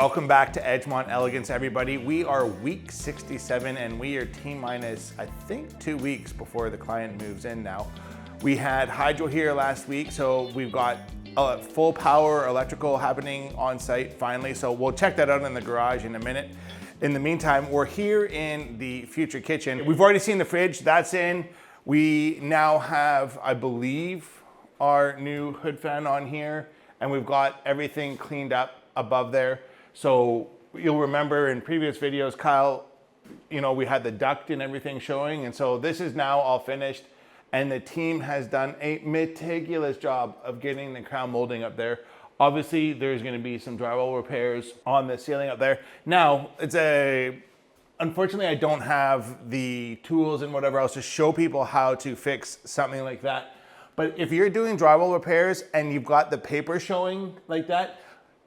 Welcome back to Edgemont Elegance, everybody. We are week 67 and we are T-minus, I think, 2 weeks before the client moves in now. We had hydro here last week, so we've got full power electrical happening on site finally. So we'll check that out in the garage in a minute. In the meantime, we're here in the future kitchen. We've already seen the fridge, that's in. We now have, I believe, our new hood fan on here, and we've got everything cleaned up above there. So you'll remember in previous videos, Kyle, we had the duct and everything showing. And so this is now all finished. And the team has done a meticulous job of getting the crown molding up there. Obviously, there's gonna be some drywall repairs on the ceiling up there. Now, unfortunately, I don't have the tools and whatever else to show people how to fix something like that. But if you're doing drywall repairs and you've got the paper showing like that,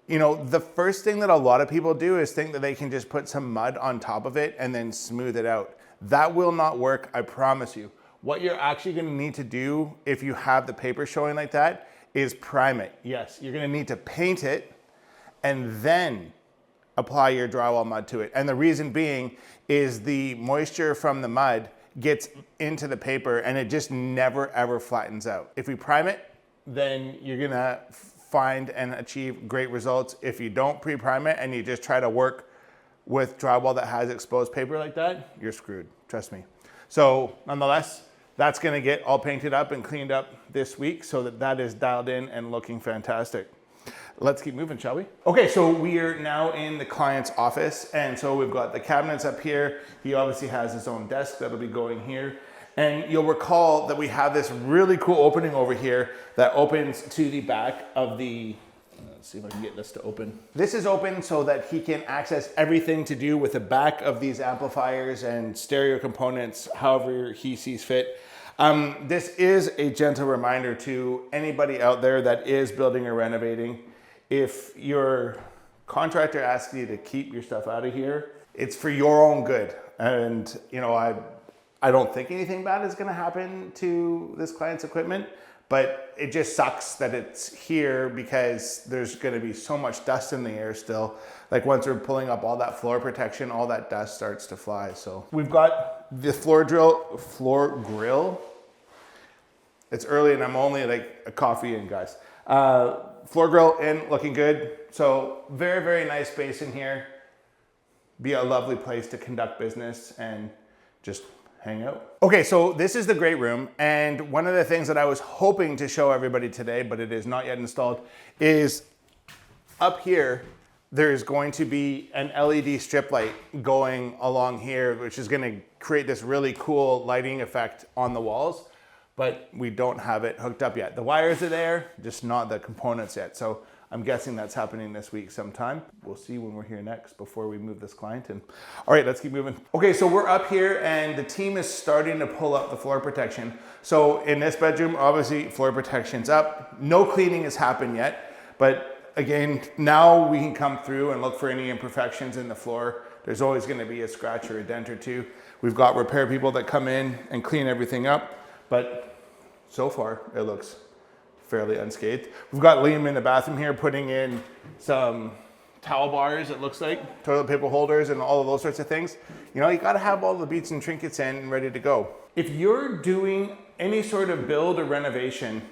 the first thing that a lot of people do is think that they can just put some mud on top of it and then smooth it out. That will not work, I promise you. What you're actually gonna need to do if you have the paper showing like that is prime it. Yes, you're gonna need to paint it and then apply your drywall mud to it. And the reason being is the moisture from the mud gets into the paper and it just never ever flattens out. If we prime it, then you're gonna find and achieve great results. If you don't pre-prime it and you just try to work with drywall that has exposed paper like that, you're screwed, trust me. So nonetheless, that's gonna get all painted up and cleaned up this week so that is dialed in and looking fantastic. Let's keep moving, shall we? Okay, so we are now in the client's office. And so we've got the cabinets up here. He obviously has his own desk that'll be going here. And you'll recall that we have this really cool opening over here that opens to the back of the, let's see if I can get this to open. This is open so that he can access everything to do with the back of these amplifiers and stereo components, however he sees fit. This is a gentle reminder to anybody out there that is building or renovating. If your contractor asks you to keep your stuff out of here, it's for your own good. And I don't think anything bad is gonna happen to this client's equipment, but it just sucks that it's here because there's gonna be so much dust in the air still. Like once we're pulling up all that floor protection, all that dust starts to fly. So we've got the floor grill. It's early and I'm only like a coffee in, guys. Floor grill in, looking good. So very, very nice space in here. Be a lovely place to conduct business and just hang out. Okay, so this is the great room. And one of the things that I was hoping to show everybody today, but it is not yet installed, is up here, there's going to be an LED strip light going along here, which is gonna create this really cool lighting effect on the walls, but we don't have it hooked up yet. The wires are there, just not the components yet. So I'm guessing that's happening this week sometime. We'll see when we're here next before we move this client in. All right, let's keep moving. Okay, so we're up here and the team is starting to pull up the floor protection. So in this bedroom, obviously floor protection's up. No cleaning has happened yet, but again, now we can come through and look for any imperfections in the floor. There's always gonna be a scratch or a dent or two. We've got repair people that come in and clean everything up, but so far it looks fairly unscathed. We've got Liam in the bathroom here putting in some towel bars, it looks like, toilet paper holders and all of those sorts of things. You gotta have all the beads and trinkets in and ready to go. If you're doing any sort of build or renovation,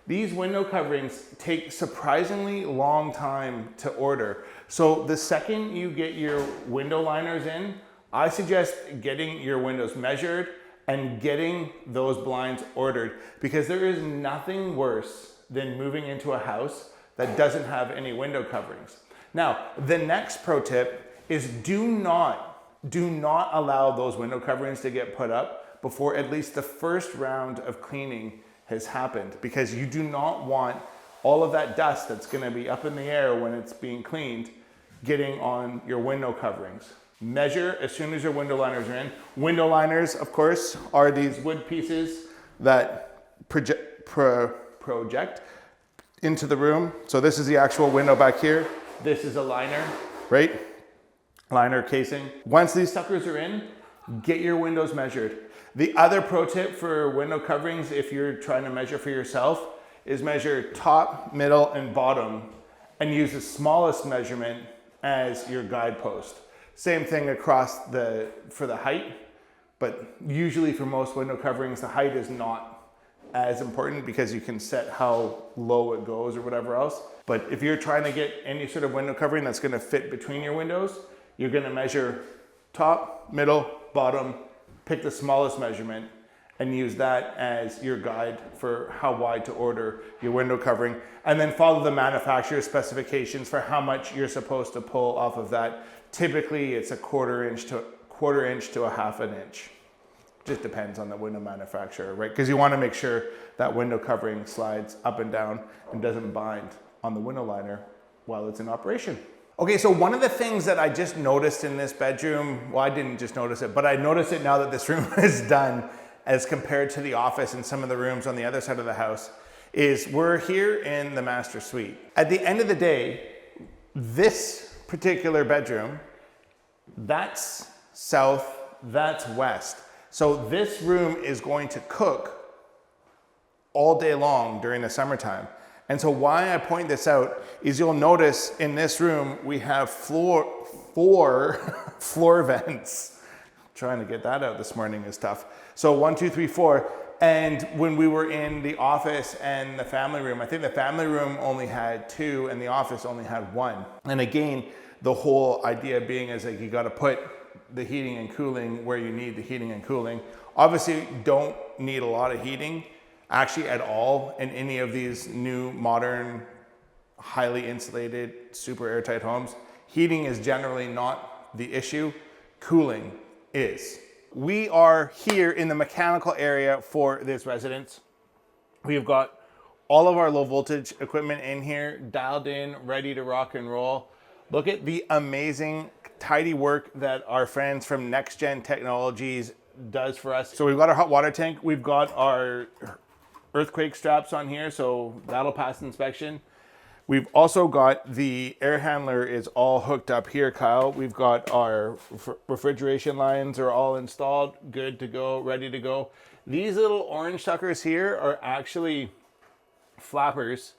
these window coverings take surprisingly long time to order. So the second you get your window liners in, I suggest getting your windows measured and getting those blinds ordered, because there is nothing worse than moving into a house that doesn't have any window coverings. Now, the next pro tip is do not allow those window coverings to get put up before at least the first round of cleaning has happened, because you do not want all of that dust that's gonna be up in the air when it's being cleaned getting on your window coverings. Measure as soon as your window liners are in. Window liners, of course, are these wood pieces that project into the room. So this is the actual window back here. This is a liner, right? Liner casing. Once these suckers are in, get your windows measured. The other pro tip for window coverings, if you're trying to measure for yourself, is measure top, middle, and bottom and use the smallest measurement as your guidepost. Same thing across for the height, but usually for most window coverings, the height is not as important because you can set how low it goes or whatever else. But if you're trying to get any sort of window covering that's gonna fit between your windows, you're gonna measure top, middle, bottom, pick the smallest measurement, and use that as your guide for how wide to order your window covering. And then follow the manufacturer's specifications for how much you're supposed to pull off of that. Typically, it's a quarter inch to a half an inch. Just depends on the window manufacturer, right? Because you want to make sure that window covering slides up and down and doesn't bind on the window liner while it's in operation. Okay, so one of the things that I just noticed in this bedroom, well, I didn't just notice it, but I noticed it now that this room is done as compared to the office and some of the rooms on the other side of the house, is we're here in the master suite. At the end of the day, this particular bedroom, that's south, that's west. So this room is going to cook all day long during the summertime. And so why I point this out is you'll notice in this room, we have four floor vents. Trying to get that out this morning is tough. So 1, 2, 3, 4. And when we were in the office and the family room, I think the family room only had 2 and the office only had 1. And again, the whole idea being is like you got to put the heating and cooling where you need the heating and cooling. Obviously, don't need a lot of heating actually at all in any of these new modern, highly insulated, super airtight homes. Heating is generally not the issue. Cooling is. We are here in the mechanical area for this residence. We've got all of our low voltage equipment in here, dialed in, ready to rock and roll. Look at the amazing, tidy work that our friends from Next Gen Technologies does for us. So we've got our hot water tank. We've got our earthquake straps on here, so that'll pass inspection. We've also got the air handler is all hooked up here, Kyle. We've got our refrigeration lines are all installed, good to go, ready to go. These little orange suckers here are actually flappers.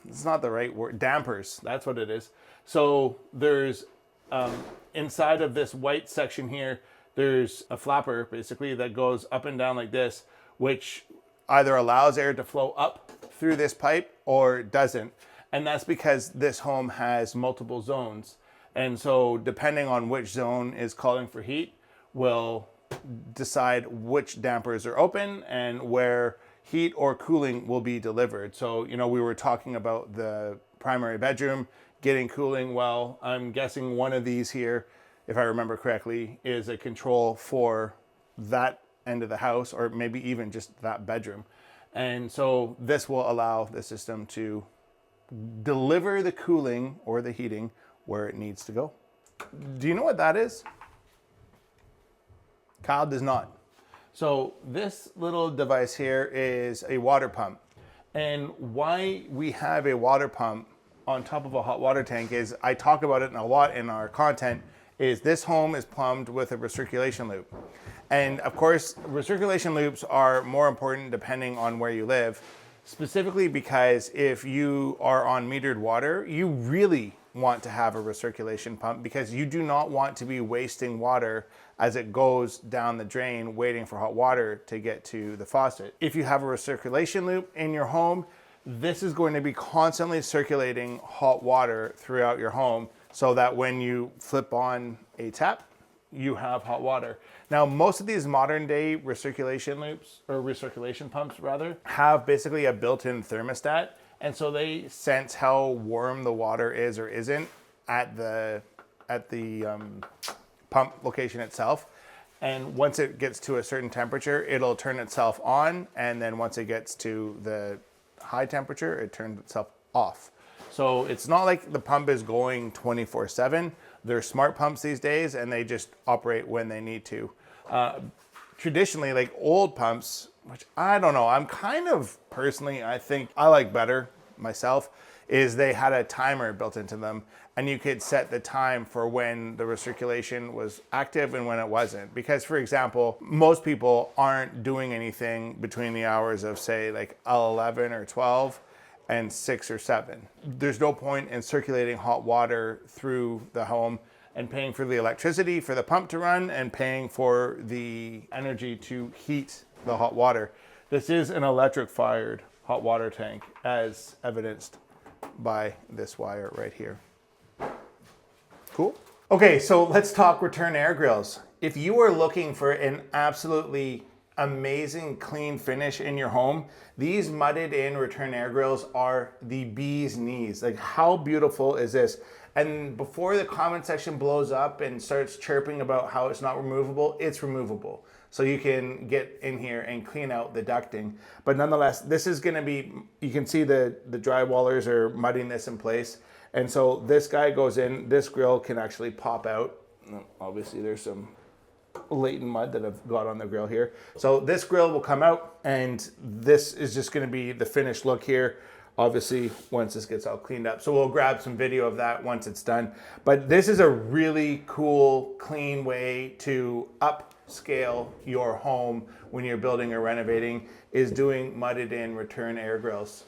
It's not the right word, dampers, that's what it is. So there's, inside of this white section here, there's a flapper basically that goes up and down like this, which either allows air to flow up through this pipe or doesn't. And that's because this home has multiple zones. And so depending on which zone is calling for heat will decide which dampers are open and where heat or cooling will be delivered. So, you know, we were talking about the primary bedroom getting cooling. Well, I'm guessing one of these here, if I remember correctly, is a control for that end of the house or maybe even just that bedroom. And so this will allow the system to deliver the cooling or the heating where it needs to go. Do you know what that is? Kyle does not. So this little device here is a water pump. And why we have a water pump on top of a hot water tank is, I talk about it a lot in our content, is this home is plumbed with a recirculation loop. And of course, recirculation loops are more important depending on where you live, specifically because if you are on metered water, you really want to have a recirculation pump because you do not want to be wasting water as it goes down the drain waiting for hot water to get to the faucet. If you have a recirculation loop in your home, this is going to be constantly circulating hot water throughout your home so that when you flip on a tap, you have hot water. Now, most of these modern day recirculation loops, or recirculation pumps rather, have basically a built-in thermostat. And so they sense how warm the water is or isn't at the pump location itself. And once it gets to a certain temperature, it'll turn itself on. And then once it gets to the high temperature, it turns itself off. So it's not like the pump is going 24/7. They're smart pumps these days and they just operate when they need to. Traditionally, like old pumps, which I don't know, I'm kind of personally, I think I like better myself, is they had a timer built into them and you could set the time for when the recirculation was active and when it wasn't. Because for example, most people aren't doing anything between the hours of say like 11 or 12 and 6 or 7. There's no point in circulating hot water through the home and paying for the electricity for the pump to run and paying for the energy to heat the hot water. This is an electric fired hot water tank, as evidenced by this wire right here. Cool. Okay, so let's talk return air grills. If you are looking for an absolutely amazing clean finish in your home, these mudded in return air grills are the bee's knees. Like, how beautiful is this? And before the comment section blows up and starts chirping about how it's not removable, it's removable. So you can get in here and clean out the ducting. But nonetheless, this is gonna be, you can see the drywallers are mudding this in place. And so this guy goes in, this grill can actually pop out. Obviously there's some latent mud that I've got on the grill here. So this grill will come out, and this is just gonna be the finished look here. Obviously, once this gets all cleaned up. So we'll grab some video of that once it's done. But this is a really cool, clean way to upscale your home when you're building or renovating, is doing mudded in return air grills.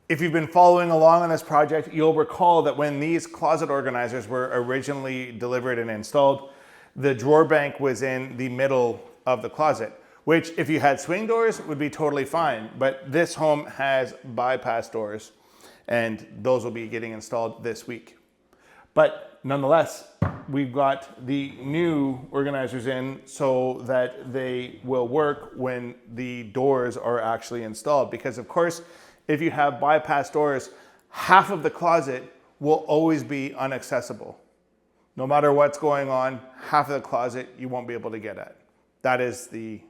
If you've been following along on this project, you'll recall that when these closet organizers were originally delivered and installed, the drawer bank was in the middle of the closet, which if you had swing doors would be totally fine. But this home has bypass doors, and those will be getting installed this week. But nonetheless, we've got the new organizers in so that they will work when the doors are actually installed. Because of course, if you have bypass doors, half of the closet will always be inaccessible. No matter what's going on, half of the closet you won't be able to get at. That is the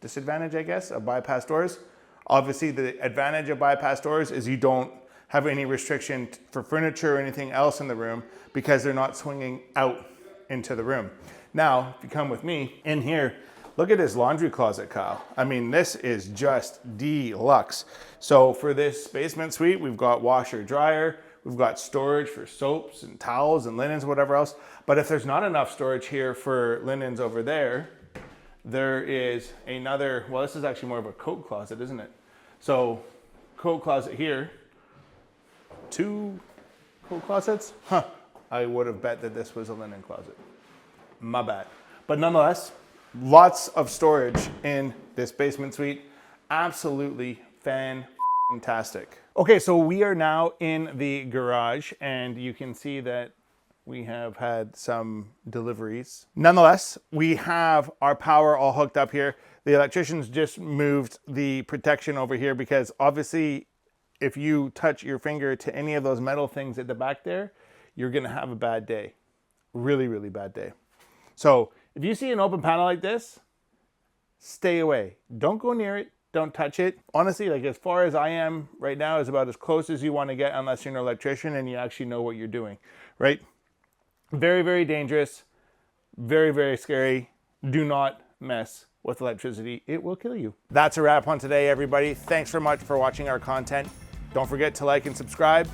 disadvantage, I guess, of bypass doors. Obviously, the advantage of bypass doors is you don't have any restriction for furniture or anything else in the room because they're not swinging out into the room. Now, if you come with me in here, look at this laundry closet, Kyle. I mean, this is just deluxe. So for this basement suite, we've got washer, dryer, we've got storage for soaps and towels and linens, whatever else. But if there's not enough storage here for linens over there, there is another, well, this is actually more of a coat closet, isn't it? So coat closet here, 2 coat closets? Huh, I would have bet that this was a linen closet. My bad. But nonetheless, lots of storage in this basement suite. Absolutely fantastic. Okay, so we are now in the garage, and you can see that we have had some deliveries. Nonetheless, we have our power all hooked up here. The electricians just moved the protection over here because obviously if you touch your finger to any of those metal things at the back there, you're gonna have a bad day. Really, really bad day. So if you see an open panel like this, stay away. Don't go near it. Don't touch it. Honestly, like as far as I am right now is about as close as you want to get unless you're an electrician and you actually know what you're doing, right? Very, very dangerous. Very, very scary. Do not mess with electricity. It will kill you. That's a wrap on today, everybody. Thanks so much for watching our content. Don't forget to like and subscribe.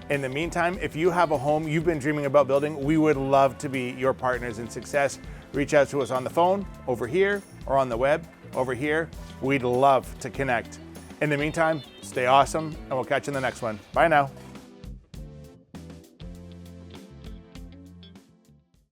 In the meantime, if you have a home you've been dreaming about building, we would love to be your partners in success. Reach out to us on the phone over here or on the web over here. We'd love to connect. In the meantime, stay awesome, and we'll catch you in the next one. Bye now.